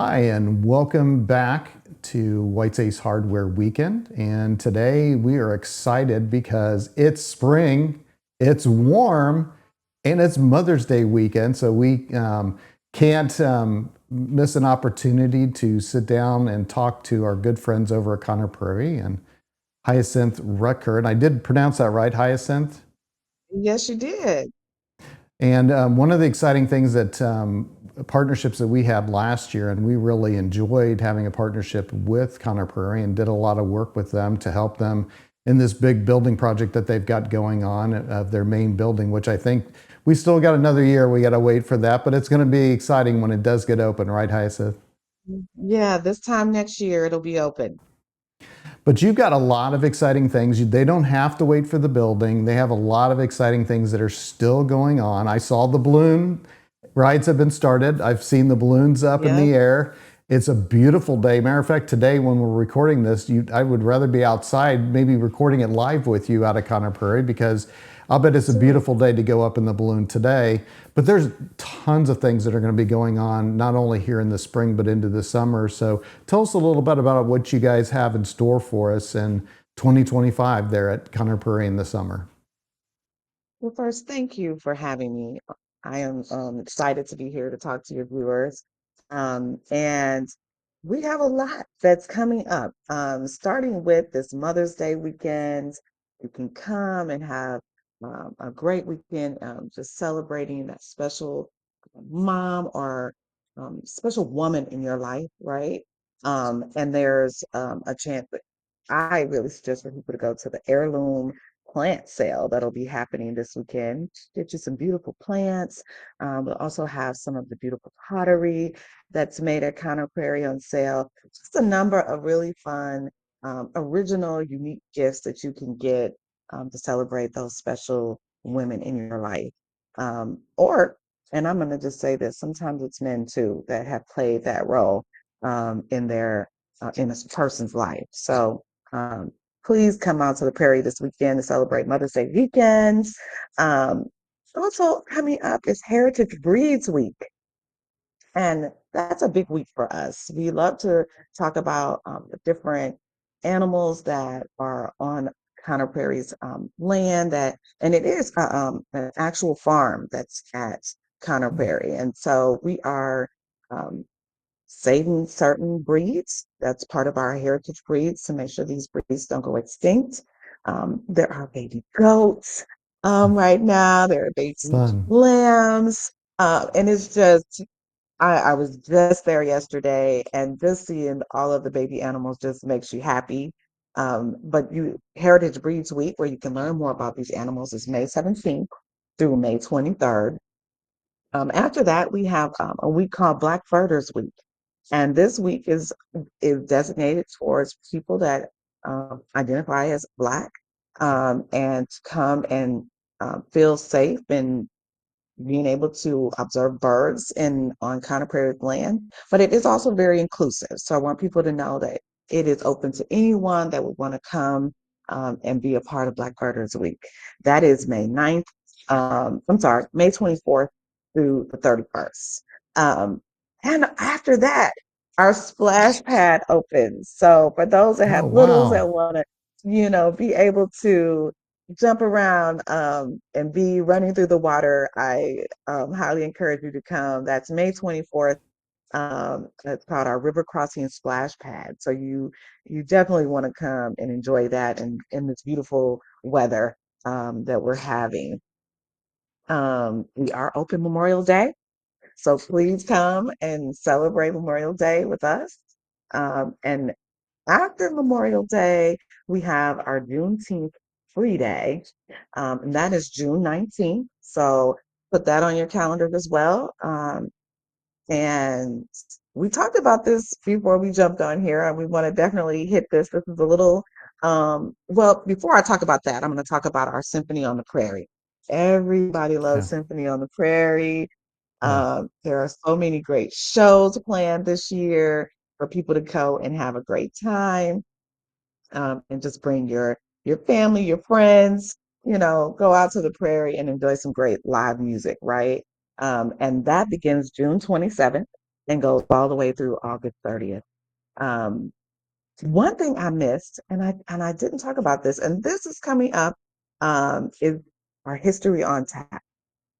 Hi, and welcome back to White's Ace Hardware Weekend. And today we are excited because it's spring, it's warm, and it's Mother's Day weekend. So we can't miss an opportunity to sit down and talk to our good friends over at Prairie and Hyacinth Rucker. And I did pronounce that right, Hyacinth? Yes, you did. And one of the exciting things that partnerships that we had last year, and we really enjoyed having a partnership with Prairie and did a lot of work with them to help them in this big building project that they've got going on of their main building, which I think we still got another year. We got to wait for that, but it's going to be exciting when it does get open, right, Hyacinth? Yeah, this time next year it'll be open. But you've got a lot of exciting things. They don't have to wait for the building. They have a lot of exciting things that are still going on. I saw the balloon rides have been started. I've seen the balloons up in Yep. the air. It's a beautiful day. Matter of fact, today when we're recording this, I would rather be outside, maybe recording it live with you out of Prairie because I'll bet it's a So, beautiful day to go up in the balloon today. But there's tons of things that are going to be going on, not only here in the spring, but into the summer. So tell us a little bit about what you guys have in store for us in 2025 there at Prairie in the summer. well, first, thank you for having me. I am excited to be here to talk to your viewers. And we have a lot that's coming up. Starting with this Mother's Day weekend, you can come and have a great weekend just celebrating that special mom or special woman in your life, right? And there's a chance that I really suggest for people to go to the heirloom plant sale that'll be happening this weekend. Get you some beautiful plants. We'll also have some of the beautiful pottery that's made at Conner Prairie on sale. Just a number of really fun, original, unique gifts that you can get to celebrate those special women in your life. Or, and I'm going to just say this, sometimes it's men too that have played that role in a person's life. So um, please come out to the Prairie this weekend to celebrate Mother's Day weekends. Um, Also coming up is Heritage Breeds Week. And that's a big week for us. We love to talk about the different animals that are on Conner Prairie's land and it is an actual farm that's at Conner Prairie. And so we are um, saving certain breeds. That's part of our heritage breeds to make sure these breeds don't go extinct. There are baby goats right now. There are baby Fun. lambs. And it's just I was just there yesterday and just seeing all of the baby animals just makes you happy. But you Heritage Breeds Week, where you can learn more about these animals, is May 17th through May 23rd. After that, we have a week called Black Birders Week. And this week is designated towards people that identify as Black and to come and feel safe and being able to observe birds in on Prairie land, but it is also very inclusive. So I want people to know that it is open to anyone that would want to come and be a part of Black Birders Week. That is May 9th. I'm sorry, May 24th through the 31st. And after that, our splash pad opens. So for those that Oh, have littles that wow. want to, be able to jump around and be running through the water, I highly encourage you to come. That's May 24th. It's called our River Crossing Splash Pad. So you definitely want to come and enjoy that in this beautiful weather that we're having. We are open Memorial Day. So please come and celebrate Memorial Day with us. And after Memorial Day, we have our Juneteenth free day, and that is June 19th. So put that on your calendar as well. And we talked about this before we jumped on here, and we want to definitely hit this. This is a little, well, before I talk about that, I'm going to talk about our Symphony on the Prairie. Everybody Yeah. loves Symphony on the Prairie. Yeah. There are so many great shows planned this year for people to go and have a great time and just bring your family, your friends, go out to the Prairie and enjoy some great live music, right? And that begins June 27th. and goes all the way through August 30th. Um, One thing I missed, and I didn't talk about this, and this is coming up, is our History on Tap,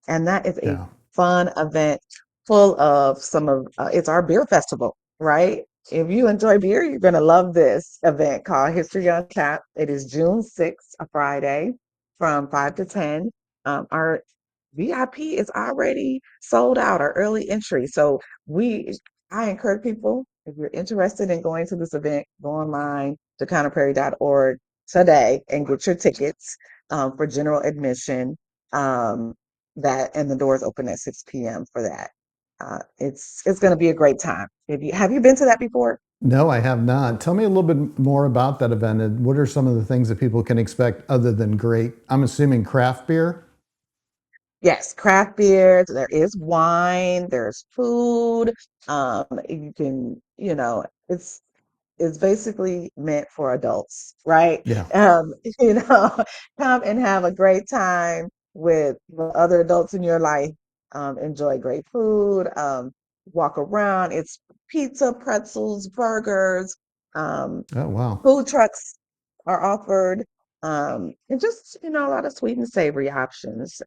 and that is a Yeah. fun event full of some of it's our beer festival, right? If you enjoy beer, you're going to love this event called History on Tap. It is June 6th, a Friday, from 5 to 10. Our VIP is already sold out, our early entry. So we I encourage people, if you're interested in going to this event, go online to counterprairie.org today and get your tickets for general admission. Um, that and the doors open at 6 p.m. for that. It's going to be a great time. If you have you been to that before? No, I have not. Tell me a little bit more about that event and what are some of the things that people can expect other than great, I'm assuming craft beer? Yes, craft beers, there is wine, there's food. You can, it's basically meant for adults, right? Yeah. Um, you know, come and have a great time with the other adults in your life. Enjoy great food, walk around. It's pizza, pretzels, burgers. Um, Oh, wow. Food trucks are offered, and just a lot of sweet and savory options.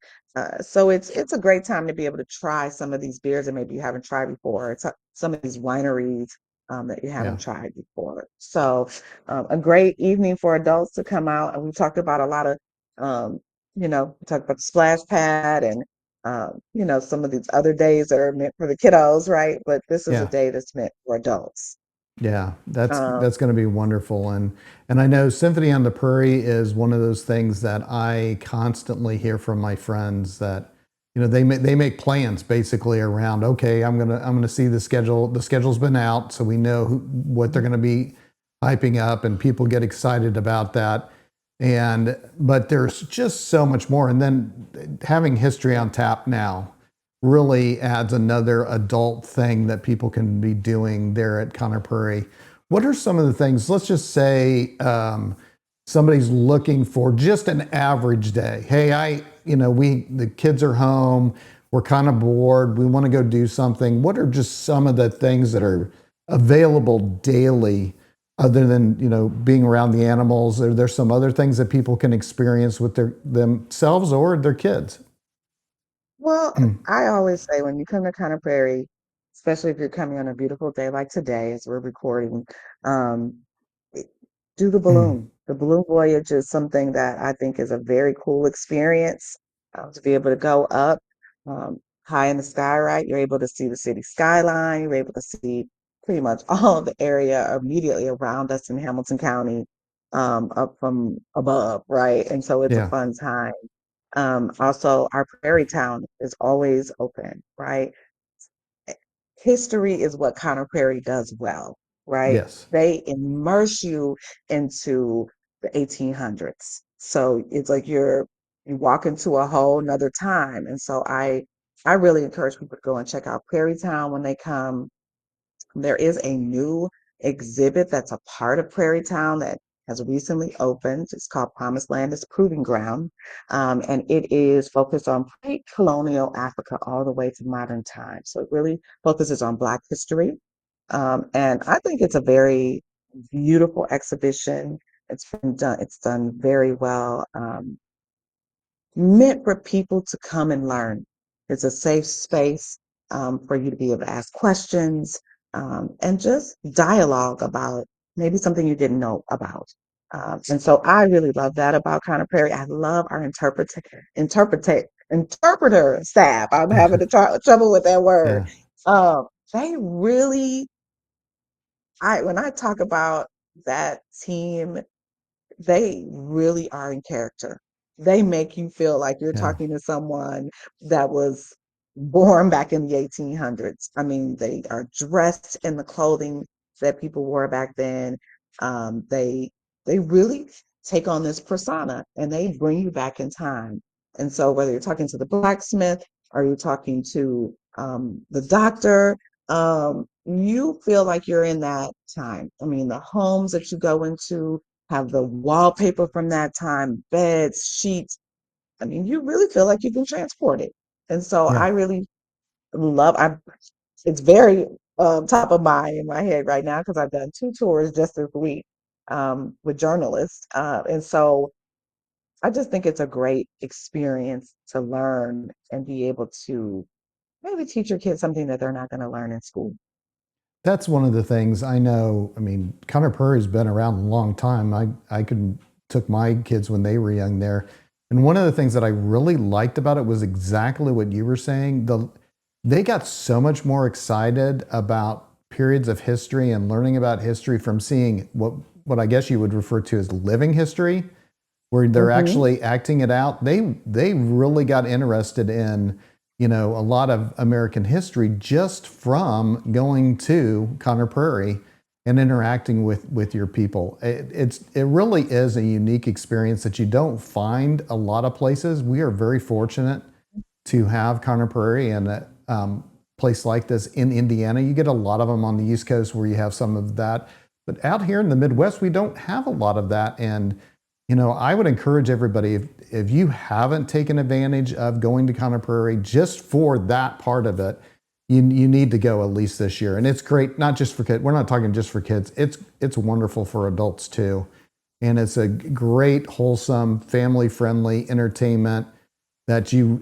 So it's a great time to be able to try some of these beers that maybe you haven't tried before. It's some of these wineries that you Yeah. haven't tried before. So a great evening for adults to come out, and we talked about a lot of, we talked about the splash pad and some of these other days that are meant for the kiddos, right? But this is a Yeah. day that's meant for adults. Yeah, that's Um, that's going to be wonderful, and I know Symphony on the Prairie is one of those things that I constantly hear from my friends that they make plans basically around, okay, I'm gonna see the schedule. The schedule's been out, so we know what they're going to be hyping up, and people get excited about that. And but there's just so much more, and then having History on Tap now really adds another adult thing that people can be doing there at Conner Prairie. What are some of the things? Let's just say somebody's looking for just an average day. Hey, the kids are home. We're kind of bored. We want to go do something. What are just some of the things that are available daily, other than being around the animals? Are there some other things that people can experience with themselves or their kids? Well, I always say when you come to Conner Prairie, especially if you're coming on a beautiful day like today, as we're recording, um, it- do the balloon. The balloon voyage is something that I think is a very cool experience to be able to go up high in the sky, right? You're able to see the city skyline. You're able to see pretty much all of the area immediately around us in Hamilton County up from above, right? And so it's a Yeah. fun time. Also, our Prairie Town is always open, right? History is what Conner Prairie does well, right? Yes. They immerse you into the 1800s. So it's like you walk into a whole nother time. And so I really encourage people to go and check out Prairie Town when they come. There is a new exhibit that's a part of Prairie Town that has recently opened. It's called Promised Land is Proving Ground. And it is focused on pre-colonial Africa all the way to modern times. So it really focuses on Black history. And I think it's a very beautiful exhibition. It's done very well. Meant for people to come and learn. It's a safe space for you to be able to ask questions and just dialogue about maybe something you didn't know about. And so I really love that about Conner Prairie. I love our interpreter staff. I'm having trouble with that word. Yeah. They really, when I talk about that team, they really are in character. They make you feel like you're Yeah. talking to someone that was born back in the 1800s. I mean, they are dressed in the clothing that people wore back then. They really take on this persona and they bring you back in time. And so whether you're talking to the blacksmith or you're talking to the doctor, you feel like you're in that time. I mean, the homes that you go into have the wallpaper from that time, beds, sheets. I mean, you really feel like you've been transported. And so I Yeah. really love, it's very top of mind in my head right now because I've done two tours just this week with journalists. And so I just think it's a great experience to learn and be able to maybe teach your kids something that they're not going to learn in school. That's one of the things I know. I mean, Conner Prairie's been around a long time. I could took my kids when they were young there. And one of the things that I really liked about it was exactly what you were saying. They got so much more excited about periods of history and learning about history from seeing what I guess you would refer to as living history, where they're Hmm. actually acting it out. They really got interested in, a lot of American history just from going to Conner Prairie and interacting with your people. It really is a unique experience that you don't find a lot of places. We are very fortunate to have Conner Prairie and a place like this in Indiana. You get a lot of them on the East Coast where you have some of that, but out here in the Midwest, we don't have a lot of that. And I would encourage everybody, if you haven't taken advantage of going to Conner Prairie just for that part of it, you need to go at least this year. And it's great, not just for kids. We're not talking just for kids. It's wonderful for adults too. And it's a great, wholesome, family friendly entertainment that you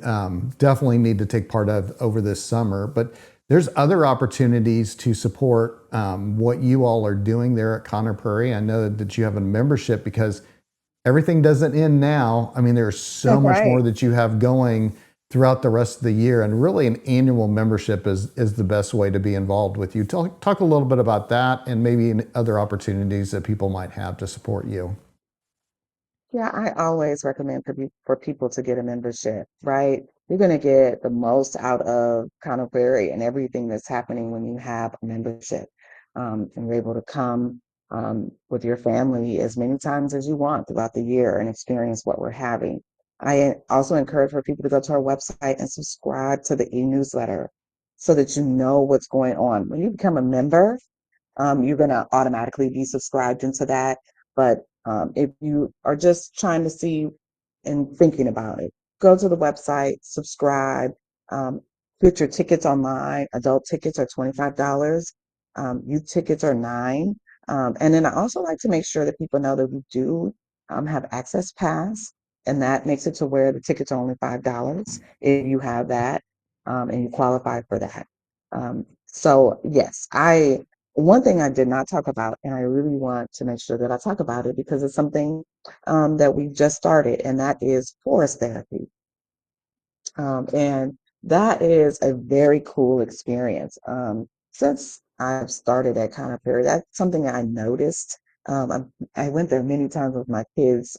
definitely need to take part of over this summer. But there's other opportunities to support what you all are doing there at Conner Prairie. I know that you have a membership because everything doesn't end now. I mean, there's so much Right. more that you have going throughout the rest of the year, and really an annual membership is the best way to be involved with you. Talk a little bit about that and maybe other opportunities that people might have to support you. Yeah, I always recommend for people to get a membership, right? You're going to get the most out of Conowary and everything that's happening when you have a membership. And you're able to come with your family as many times as you want throughout the year and experience what we're having. I also encourage for people to go to our website and subscribe to the e-newsletter so that you know what's going on. When you become a member, you're going to automatically be subscribed into that. But if you are just trying to see and thinking about it, go to the website, subscribe, um, get your tickets online. Adult tickets are $25. Youth tickets are 9. And then I also like to make sure that people know that we do have access pass, and that makes it to where the tickets are only $5 if you have that and you qualify for that. So yes, I one thing I did not talk about, and I really want to make sure that I talk about it because it's something that we just started, and that is forest therapy. And that is a very cool experience. Since I've started at Conner Prairie, that's something I noticed. I went there many times with my kids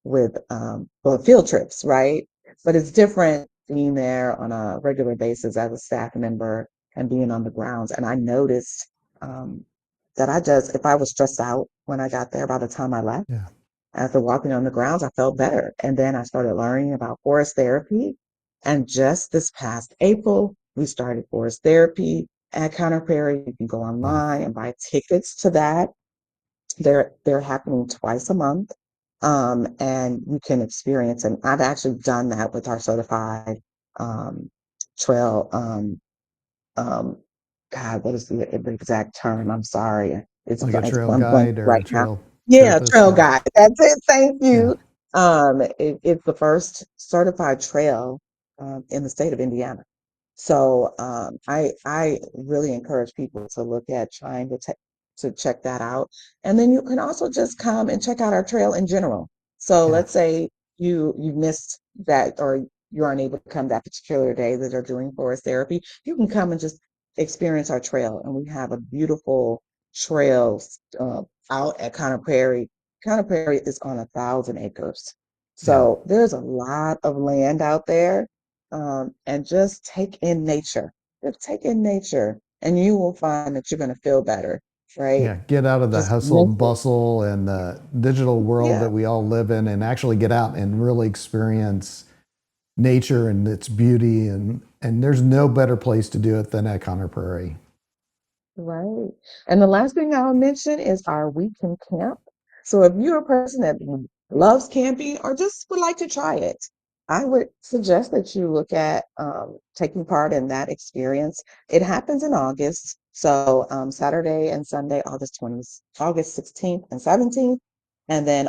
with well, field trips, right? But it's different being there on a regular basis as a staff member and being on the grounds. And I noticed um, that if I was stressed out when I got there, by the time I left, Yeah, after walking on the grounds, I felt better. And then I started learning about forest therapy. And just this past April, we started forest therapy at Conner Prairie. You can go wow, online and buy tickets to that. They're happening twice a month. And you can experience, and I've actually done that with our certified um, trail um, God, what is the exact term? I'm sorry. like a trail I'm blank guide or right a now. trail Yeah, therapist. trail Yeah, guide. That's it. Thank yeah, you. It's the first certified trail in the state of Indiana. So I really encourage people to look at trying to check that out. And then you can also just come and check out our trail in general. So yeah. let's say you missed that or you're unable to come that particular day that are doing forest therapy. You can come and just experience our trail. And we have a beautiful trail out at Conner Prairie. Conner Prairie is on 1,000 acres. Yeah. So there's a lot of land out there and just take in nature. Just take in nature, and you will find that you're going to feel better, right? Yeah, get out of the Just hustle and mental. bustle and the digital world Yeah, that we all live in and actually get out and really experience nature and its beauty, and there's no better place to do it than at Conner Prairie. right. And the last thing I'll mention is our weekend camp. So if you're a person that loves camping or just would like to try it, I would suggest that you look at taking part in that experience. It happens in August, so Saturday and Sunday, August 16th and 17th, and then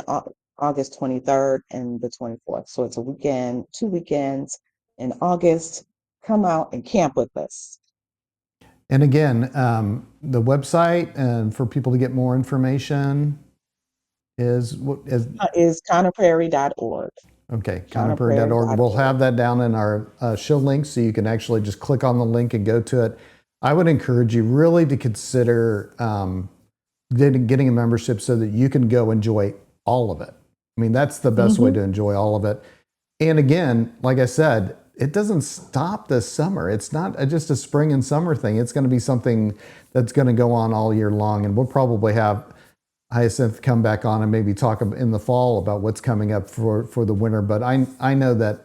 August 23rd and the 24th. So it's a weekend, 2 weekends in August. Come out and camp with us. And again, the website and for people to get more information is what is Is connorprairie.org. okay, connorprairie.org. We'll Connorprairie.org. have that down in our show links so you can actually just click on the link and go to it. I would encourage you really to consider getting a membership so that you can go enjoy all of it. I mean, that's the best way Hmm. to enjoy all of it. And again, like I said, it doesn't stop this summer. It's not just a spring and summer thing. It's going to be something that's going to go on all year long. And we'll probably have Hyacinth come back on and maybe talk in the fall about what's coming up for the winter. But I know that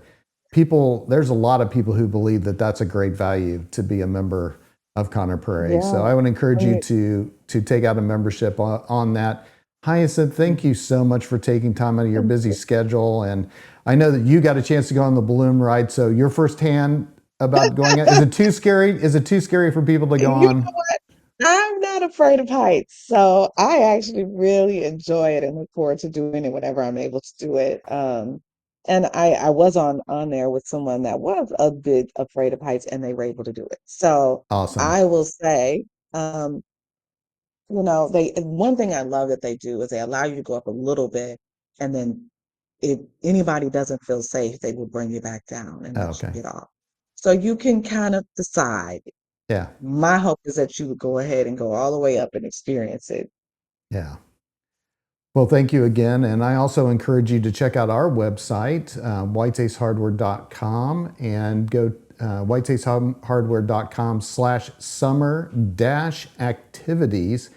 there's a lot of people who believe that that's a great value to be a member of Connor Prairie. So Yeah. I would encourage you Right. to take out a membership on that. Hyacinth, thank you so much for taking time out of your busy schedule. And I know that you got a chance to go on the balloon ride. So your firsthand about going out, is it too scary? Is it too scary for people to go You on? I'm not afraid of heights, so I actually really enjoy it and look forward to doing it whenever I'm able to do it. And I was on there with someone that was a bit afraid of heights, and they were able to do it. So Awesome. I will say, um, they one thing I love that they do is they allow you to go up a little bit, and then if anybody doesn't feel safe, they will bring you back down and let you Okay. get off. So you can kind of decide. Yeah. My hope is that you would go ahead and go all the way up and experience it. Yeah. Well, thank you again. And I also encourage you to check out our website, whiteacehardware.com, and go whiteacehardware.com/summer-activities.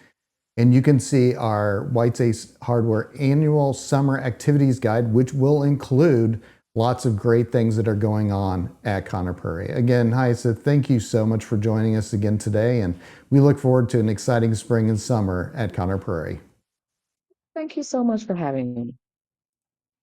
And you can see our White's Ace Hardware annual summer activities guide, which will include lots of great things that are going on at Connor Prairie. Again, Hyacinth, thank you so much for joining us again today. And we look forward to an exciting spring and summer at Connor Prairie. Thank you so much for having me.